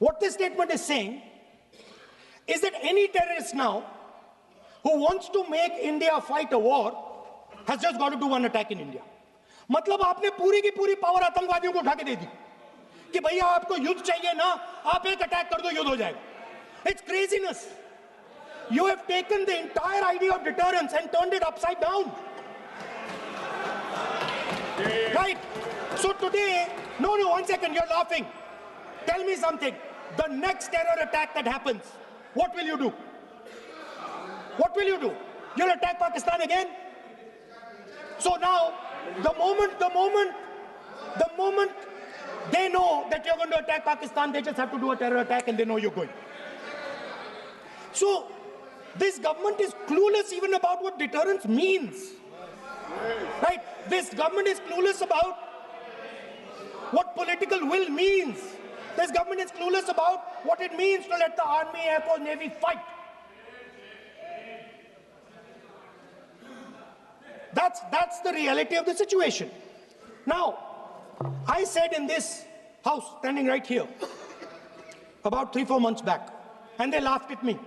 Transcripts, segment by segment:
What this statement is saying is that any terrorist now who wants to make India fight a war has just got to do one attack in India. मतलब आपने पूरी की पूरी power आतंकवादियों को उठा के दे दी कि भैया आपको युद्ध चाहिए ना, आप एक अटैक कर दो, युद्ध हो जाएगा. It's craziness. You have taken the entire idea of deterrence and turned it upside down. Right? So today, no, one second, you're laughing. Tell me something. The next terror attack that happens, what will you do? What will you do? You'll attack Pakistan again? So now, the moment they know that you're going to attack Pakistan, they just have to do a terror attack and they know you're going. So, this government is clueless even about what deterrence means. Right? This government is clueless about what political will means. This government is clueless about what it means to let the Army, Air Force, Navy fight. That's the reality of the situation. Now, I said in this house, standing right here, about 3-4 months back, and they laughed at me.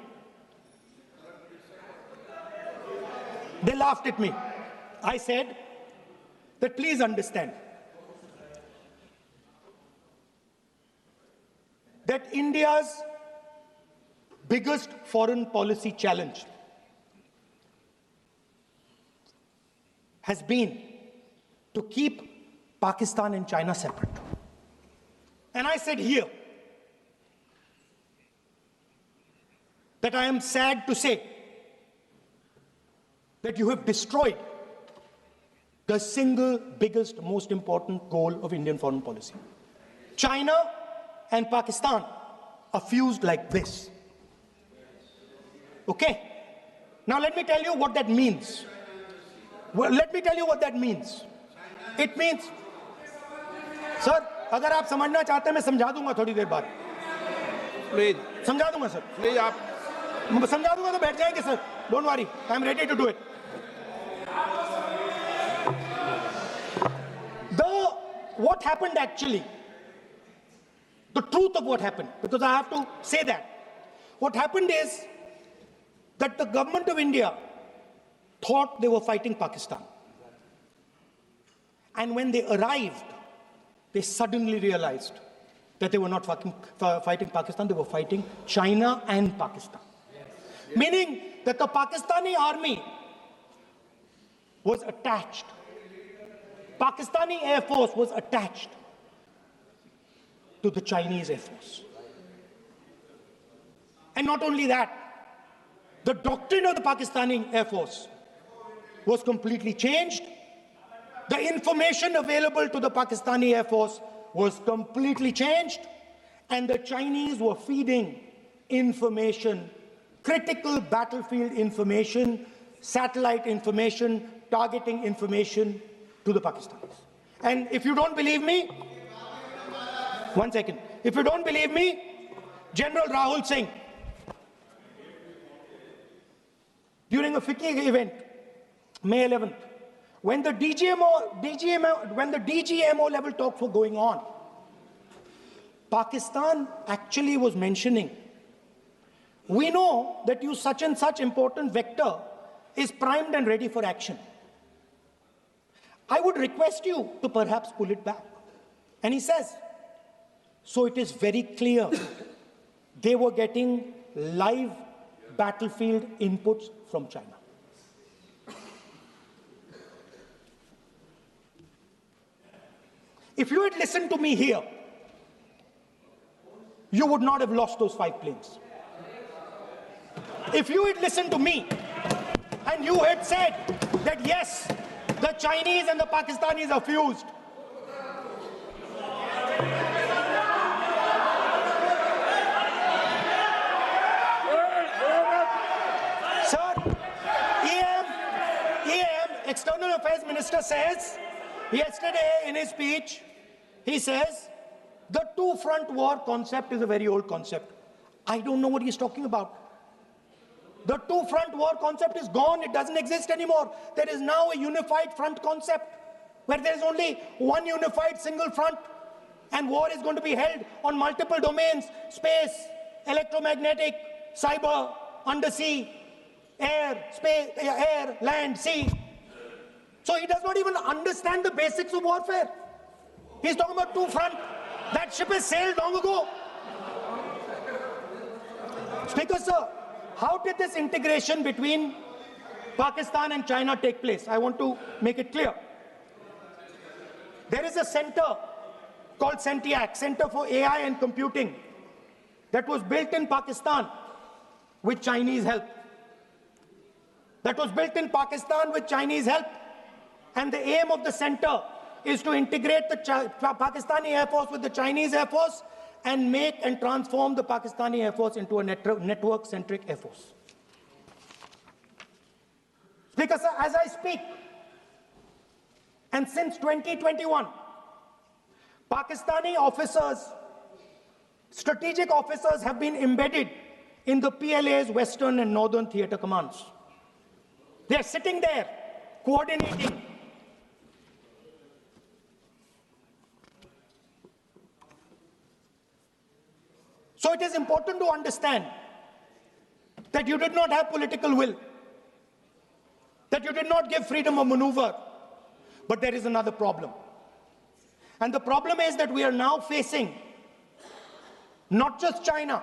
They laughed at me. I said that please understand that India's biggest foreign policy challenge has been to keep Pakistan and China separate. And I said here that I am sad to say that you have destroyed the single biggest, most important goal of Indian foreign policy. China and Pakistan are fused like this. Okay? Now let me tell you what that means. Well, let me tell you what that means. It means, sir, अगर आप समझना चाहते हैं मैं समझा दूंगा थोड़ी देर बाद. Please. समझा दूंगा सर. Please आप समझा दूंगा तो बैठ जाएंगे sir. Don't worry, I am ready to do it. What happened actually, the truth of what happened, because I have to say that. What happened is that the government of India thought they were fighting Pakistan. And when they arrived, they suddenly realized that they were not fighting Pakistan, they were fighting China and Pakistan. Yes. Meaning that the Pakistani army was attached. Pakistani Air Force was attached to the Chinese Air Force. And not only that, the doctrine of the Pakistani Air Force was completely changed. The information available to the Pakistani Air Force was completely changed. And the Chinese were feeding information, critical battlefield information, satellite information, targeting information to the Pakistanis. And if you don't believe me, one second. If you don't believe me, General Rahul Singh, during a FICCI event, May 11th, when the DGMO level talks were going on, Pakistan actually was mentioning, we know that you such and such important vector is primed and ready for action. I would request you to perhaps pull it back. And he says, so it is very clear they were getting live battlefield inputs from China. If you had listened to me here, you would not have lost those 5 planes. If you had listened to me and you had said that yes, the Chinese and the Pakistanis are fused. Sir, EM, External Affairs Minister says, yesterday in his speech, he says, the two-front war concept is a very old concept. I don't know what he's talking about. The two-front war concept is gone. It doesn't exist anymore. There is now a unified front concept where there is only one unified single front. And war is going to be held on multiple domains: space, electromagnetic, cyber, undersea, air, space, air, land, sea. So he does not even understand the basics of warfare. He's talking about two fronts. That ship has sailed long ago. Speaker, sir, how did this integration between Pakistan and China take place? I want to make it clear. There is a center called CENTIAC, Center for AI and Computing, that was built in Pakistan with Chinese help. That was built in Pakistan with Chinese help. And the aim of the center is to integrate the Pakistani Air Force with the Chinese Air Force and make and transform the Pakistani Air Force into a network-centric Air Force. Speaker, sir, as I speak, and since 2021, Pakistani officers, strategic officers, have been embedded in the PLA's Western and Northern Theatre Commands. They are sitting there, coordinating. So it is important to understand that you did not have political will, that you did not give freedom of maneuver, but there is another problem. And the problem is that we are now facing not just China,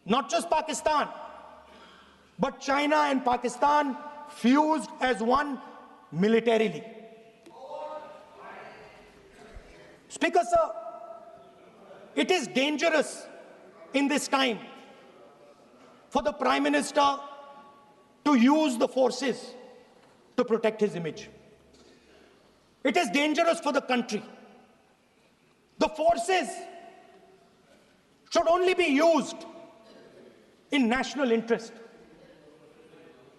not just Pakistan, but China and Pakistan fused as one militarily. Speaker, sir, it is dangerous in this time for the Prime Minister to use the forces to protect his image. It is dangerous for the country. The forces should only be used in national interest.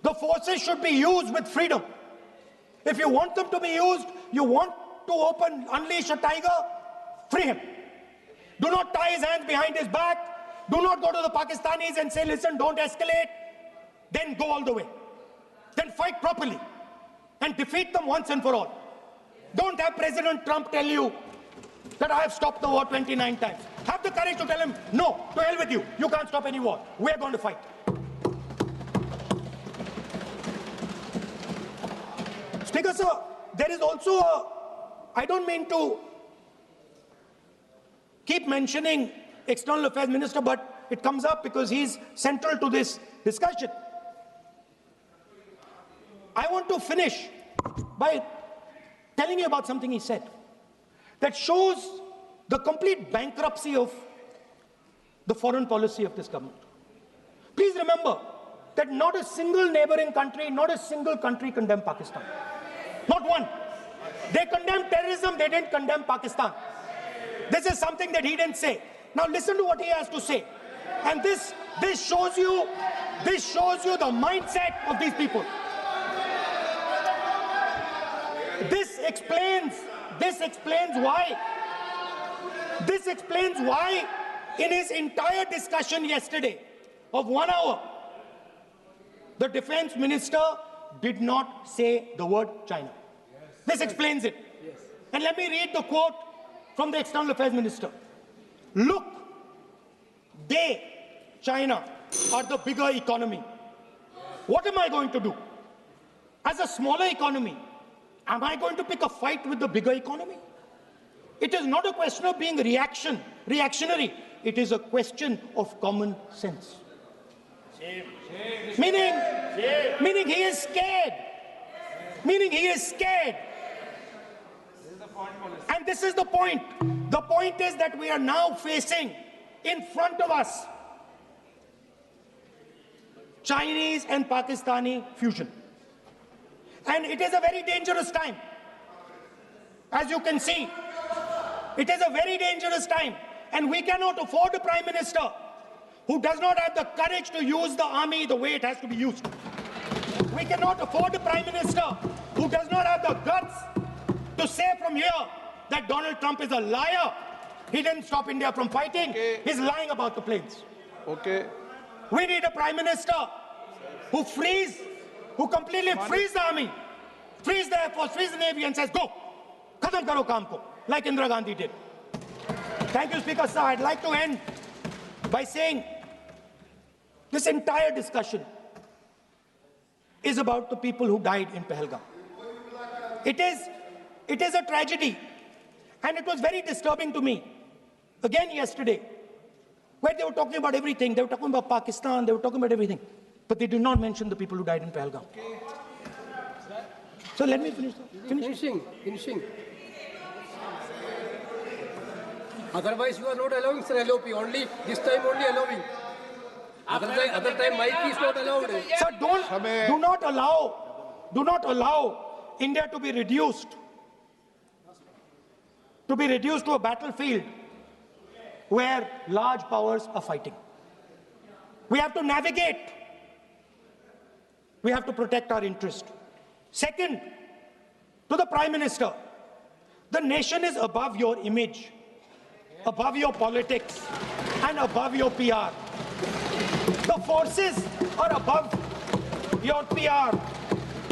The forces should be used with freedom. If you want them to be used, you want to unleash a tiger, free him. Do not tie his hands behind his back. Do not go to the Pakistanis and say, listen, don't escalate. Then go all the way. Then fight properly and defeat them once and for all. Don't have President Trump tell you that I have stopped the war 29 times. Have the courage to tell him, no, to hell with you. You can't stop any war. We're going to fight. Speaker, sir, there is also I don't mean to keep mentioning External Affairs Minister, but it comes up because he's central to this discussion. I want to finish by telling you about something he said that shows the complete bankruptcy of the foreign policy of this government. Please remember that not a single neighboring country, not a single country condemned Pakistan. Not one. They condemned terrorism, they didn't condemn Pakistan. This is something that he didn't say. Now listen to what he has to say. And this shows you the mindset of these people. This explains why in his entire discussion yesterday of 1 hour, the defense minister did not say the word China. This explains it. And let me read the quote from the External Affairs Minister. Look, China, are the bigger economy. What am I going to do? As a smaller economy, am I going to pick a fight with the bigger economy? It is not a question of being reactionary. It is a question of common sense. Meaning he is scared. And this is the point. The point is that we are now facing in front of us Chinese and Pakistani fusion. And it is a very dangerous time. As you can see, it is a very dangerous time. And we cannot afford a Prime Minister who does not have the courage to use the army the way it has to be used. We cannot afford a Prime Minister who does not have the guts to say from here that Donald Trump is a liar. He didn't stop India from fighting. Okay. He's lying about the planes. Okay. We need a Prime Minister who completely frees the army, frees the Air Force, frees the Navy and says, go, khatam karo kaam ko, like Indira Gandhi did. Thank you, Speaker Sir. I'd like to end by saying this entire discussion is about the people who died in Pahalgam. It is a tragedy, and it was very disturbing to me, again yesterday, where they were talking about everything. They were talking about Pakistan, they were talking about everything, but they did not mention the people who died in Pahalgam. So let me finish. Finishing. Otherwise, you are not allowing, sir, LOP. Only this time, only allowing. Other time, mic is not allowed. Sir, do not allow India to be reduced to a battlefield where large powers are fighting. We have to navigate. We have to protect our interest. Second, to the Prime Minister, the nation is above your image, above your politics, and above your PR. The forces are above your PR,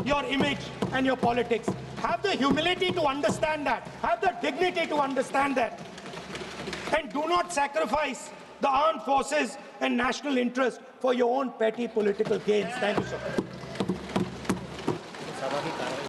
your image, and your politics. Have the humility to understand that. Have the dignity to understand that. And do not sacrifice the armed forces and national interest for your own petty political gains. Thank you, sir.